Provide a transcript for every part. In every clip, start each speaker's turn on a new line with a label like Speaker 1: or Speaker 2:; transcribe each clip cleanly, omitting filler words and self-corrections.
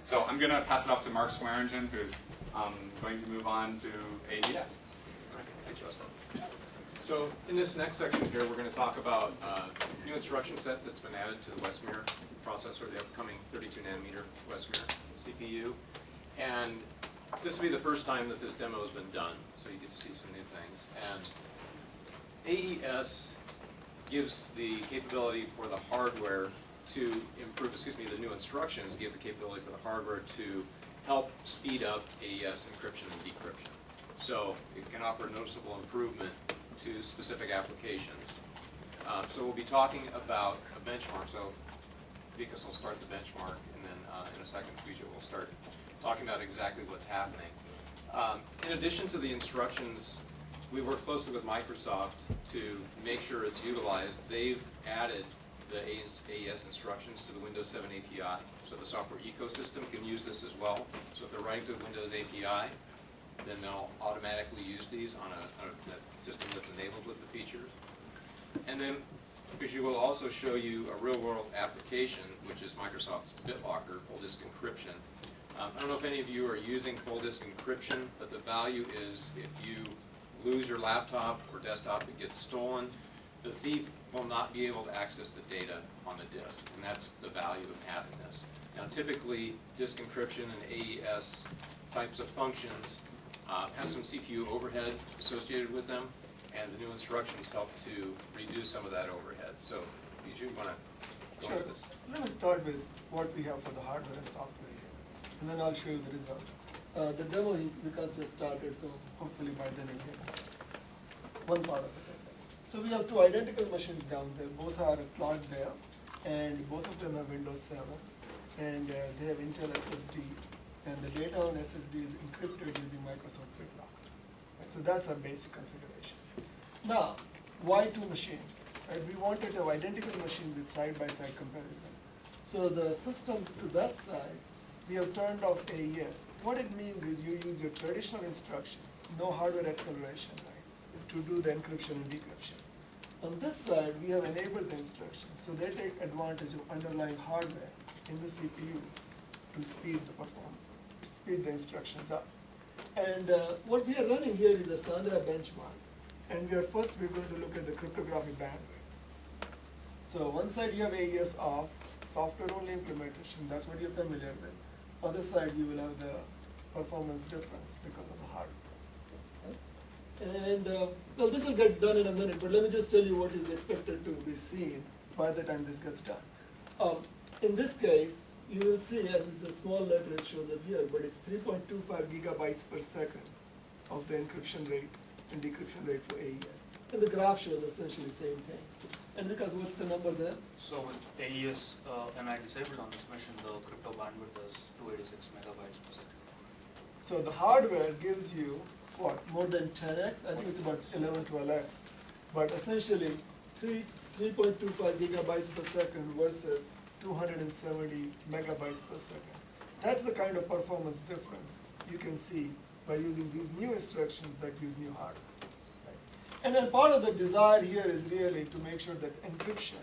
Speaker 1: So I'm going to pass it off to Mark Swearingen, who's going to move on to AES.
Speaker 2: Thanks, Russell. So in this next section here, we're going to talk about a new instruction set that's been added to the Westmere processor, the upcoming 32-nanometer Westmere CPU. And this will be the first time that this demo has been done, so you get to see some new things. And AES gives the capability for the hardware to improve, the new instructions give the capability for the hardware to help speed up AES encryption and decryption. So it can offer noticeable improvement to specific applications. So we'll be talking about a benchmark. So Vikas will start the benchmark, and then in a second, Vijay will start talking about exactly what's happening. In addition to the instructions, we work closely with Microsoft to make sure it's utilized. They've added the AES instructions to the Windows 7 API, so the software ecosystem can use this as well. So if they're writing to the Windows API, then they'll automatically use these on a system that's enabled with the features. And then Vijay will also show you a real-world application, which is Microsoft's BitLocker, full disk encryption. I don't know if any of you are using full disk encryption, but the value is if you lose your laptop or desktop, it gets stolen, the thief will not be able to access the data on the disk, and that's the value of having this. Now typically, disk encryption and AES types of functions have some CPU overhead associated with them, and the new instructions help to reduce some of that overhead. So, Vijay, you want to go into this?
Speaker 3: Let me start with what we have for the hardware and software here, and then I'll show you the results. The demo, Vikas just started, so hopefully by then you'll get one part of it. So we have two identical machines down there. Both are Cloudera, and both of them have Windows 7, and they have Intel SSD, and the data on SSD is encrypted using Microsoft BitLocker. Right, so that's our basic configuration. Now, why two machines? Right, we wanted to have identical machines with side-by-side comparison. So the system to that side, we have turned off AES. What it means is you use your traditional instructions, no hardware acceleration, right, to do the encryption and decryption. On this side, we have enabled the instructions, so they take advantage of underlying hardware in the CPU to speed the performance, speed the instructions up. And what we are running here is a Sandra benchmark, and we're going to look at the cryptographic bandwidth. So one side you have AES off, software-only implementation, that's what you're familiar with. Other side, you will have the performance difference because of the hardware. And well, this will get done in a minute, but let me just tell you what is expected to be seen by the time this gets done. In this case, you will see, and it's a small letter, it shows up here, but it's 3.25 gigabytes per second of the encryption rate and decryption rate for AES. And the graph shows essentially the same thing. And because what's the number there?
Speaker 4: So with AES and I disabled on this machine, the crypto bandwidth is 286 megabytes per second.
Speaker 3: So the hardware gives you, what, more than 10x? I think it's about 11, 12x. But essentially, 3.25 gigabytes per second versus 270 megabytes per second. That's the kind of performance difference you can see by using these new instructions that use new hardware. And then part of the desire here is really to make sure that encryption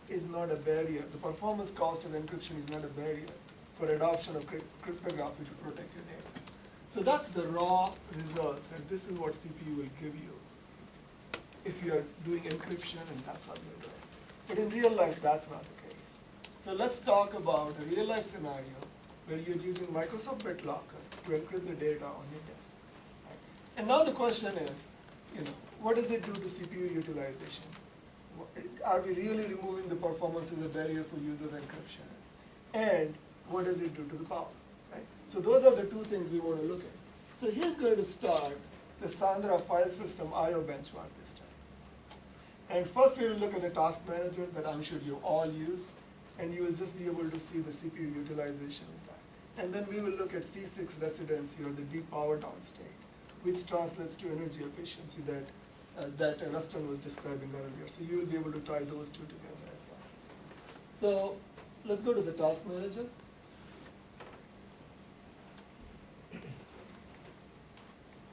Speaker 3: is not a barrier. The performance cost of encryption is not a barrier for adoption of cryptography to protect your data. So that's the raw results, and this is what CPU will give you if you are doing encryption, and that's what you're doing. But in real life, that's not the case. So let's talk about a real life scenario where you're using Microsoft BitLocker to encrypt the data on your disk. Right? And now the question is, what does it do to CPU utilization? Are we really removing the performance as a barrier for use of encryption? And what does it do to the power? Right? So those are the two things we want to look at. So here's going to start the Sandra file system I/O benchmark this time. And first we will look at the task manager that I'm sure you all use, and you will just be able to see the CPU utilization in that. And then we will look at C6 residency, or the deep power down state, which translates to energy efficiency that Ruston was describing earlier. So you will be able to tie those two together as well. So let's go to the task manager.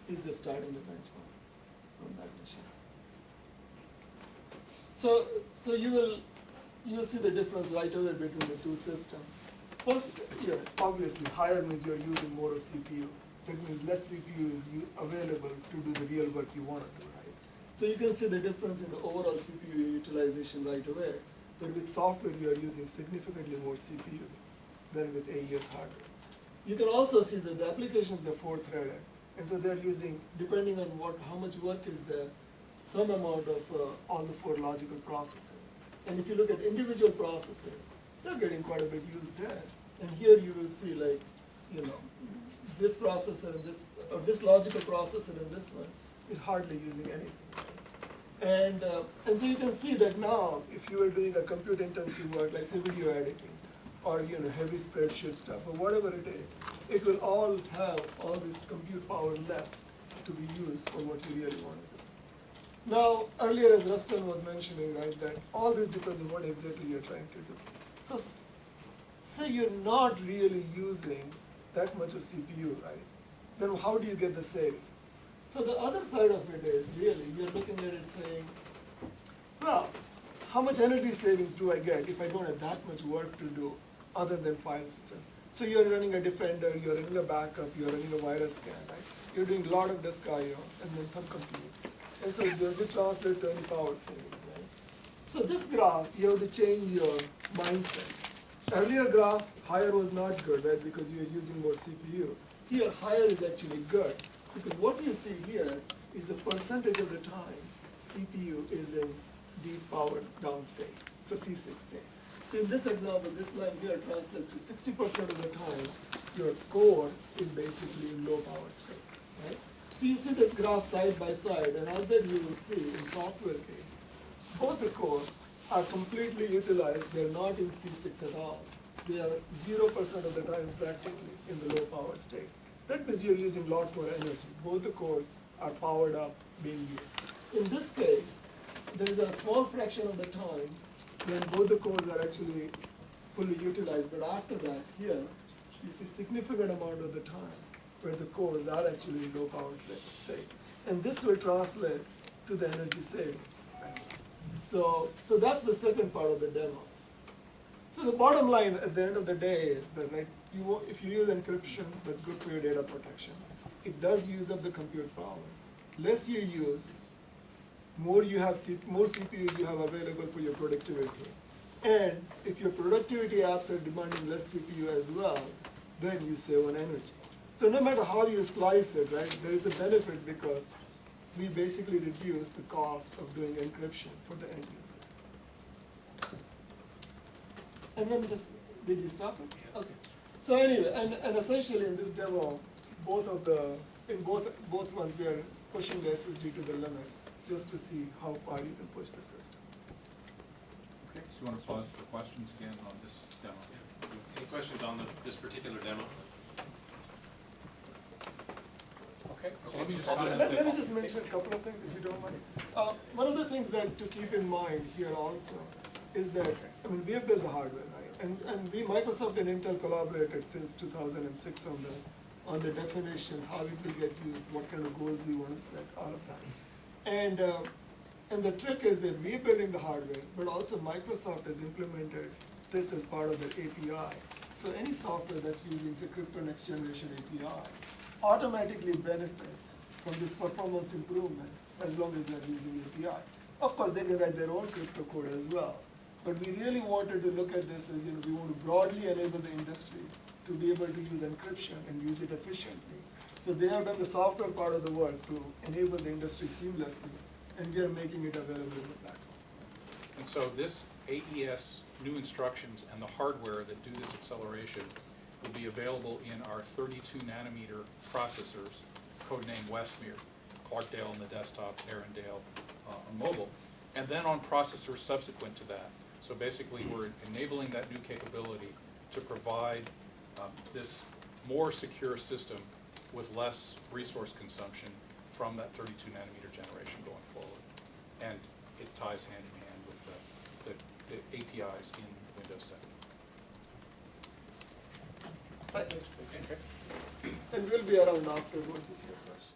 Speaker 3: He's just starting the benchmark on that machine. So you will see the difference right away between the two systems. First, obviously, higher means you're using more of CPU. That means less CPU is available to do the real work you want to do, right? So you can see the difference in the overall CPU utilization right away. But with software, you are using significantly more CPU than with AES hardware. You can also see that the applications are 4-threaded. And so they're using, depending on how much work is there, some amount of all the 4 logical processors. And if you look at individual processors, they're getting quite a bit used there. And here you will see this processor and this logical processor and this one is hardly using anything. And so you can see that now, if you are doing a compute-intensive work, like say video editing, or heavy spreadsheet stuff, or whatever it is, it will all have all this compute power left to be used for what you really want to do. Now, earlier as Ruston was mentioning, right, that all this depends on what exactly you're trying to do. So say you're not really using that much of CPU, right? Then how do you get the savings? So the other side of it is really, you're looking at it saying, well, how much energy savings do I get if I don't have that much work to do other than file system? So you're running a Defender, you're running a backup, you're running a virus scan, right? You're doing a lot of disk I/O and then some compute. And so does it translate to any power savings, right? So this graph, you have to change your mindset. Earlier graph, higher was not good, right? Because you're using more CPU. Here, higher is actually good. Because what you see here is the percentage of the time CPU is in deep power down state, so C6 state. So in this example, this line here translates to 60% of the time your core is basically in low power state, right? So you see the graph side by side, and out there you will see in software case, both the cores are completely utilized. They're not in C6 at all. They are 0% of the time practically in the low power state. That means you're using a lot more energy. Both the cores are powered up, being used. In this case, there is a small fraction of the time when both the cores are actually fully utilized, but after that, here, you see significant amount of the time where the cores are actually in low power state. And this will translate to the energy savings. So that's the second part of the demo. So the bottom line at the end of the day is that, right, if you use encryption, that's good for your data protection. It does use up the compute power. Less you use, more CPU you have available for your productivity. And if your productivity apps are demanding less CPU as well, then you save on energy. So no matter how you slice it, right, there is a benefit because we basically reduce the cost of doing encryption for the end user. And then did you stop it? Okay. So anyway, and essentially in this demo, both ones we are pushing the SSD to the limit just to see how far you can push the system.
Speaker 5: Okay, so you want to pause for questions again on this demo?
Speaker 2: Any questions on this particular demo? Okay.
Speaker 5: So let me just
Speaker 3: Let me just mention a couple of things if you don't mind. One of the things that to keep in mind here also is that, we have built the hardware, right? And Microsoft and Intel collaborated since 2006 on this, on the definition, how it will get used, what kind of goals we want to set, all of that. And the trick is that we're building the hardware, but also Microsoft has implemented this as part of their API. So any software that's using the Crypto Next Generation API automatically benefits from this performance improvement as long as they're using API. Of course, they can write their own crypto code as well. But we really wanted to look at this as, we want to broadly enable the industry to be able to use encryption and use it efficiently. So they have done the software part of the work to enable the industry seamlessly, and we are making it available in the platform.
Speaker 5: And so this AES new instructions and the hardware that do this acceleration will be available in our 32 nanometer processors, codenamed Westmere, Clarkdale on the desktop, Arendelle on mobile, and then on processors subsequent to that. So basically we're enabling that new capability to provide this more secure system with less resource consumption from that 32 nanometer generation going forward. And it ties hand in hand with the APIs in Windows 7.
Speaker 3: Thanks. Okay. And we'll be around afterwards if you have questions.